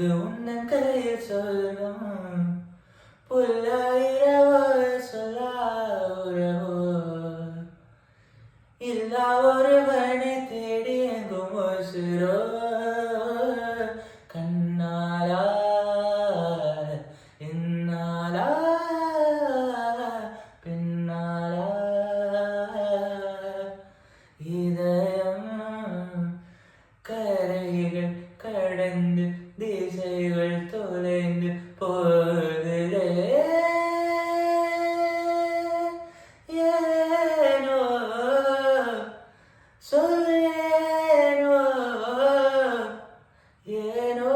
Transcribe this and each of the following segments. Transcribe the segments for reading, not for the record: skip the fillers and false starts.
இங்கு உந்தன் கையில் சொல்லும் புல்லாயிரவோ சொல்லா உறவோ இல்லா ஒருவனை தேடி எங்கும் ஒசுரோ கண்ணாலா என்னாலா பின்னாலா இதயம் கரைகள் கடந்து திசைகள் தொலைந்து போகுதே ஏனோ சொல்லேனோ ஏனோ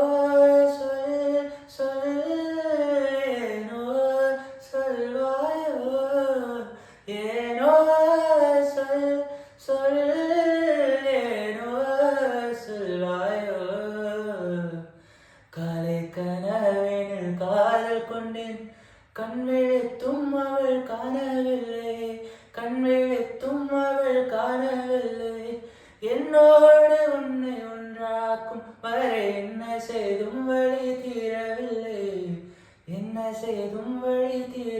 சொல் சொல்லேனோ சொல்வாயோ ஏனோ சொல் சொல்லேனோ சொல்வாயோ காலை கனவினில் காதல் கொண்டேன் கண்விழித்தும் அவள் காணவில்லை கண்விழித்தும் அவள் காணவில்லை என்னோடு உன்னை ஒன்றாக்கும் வரை என்ன செய்தும் வழி தீரவில்லை என்ன செய்தும் வழி தீர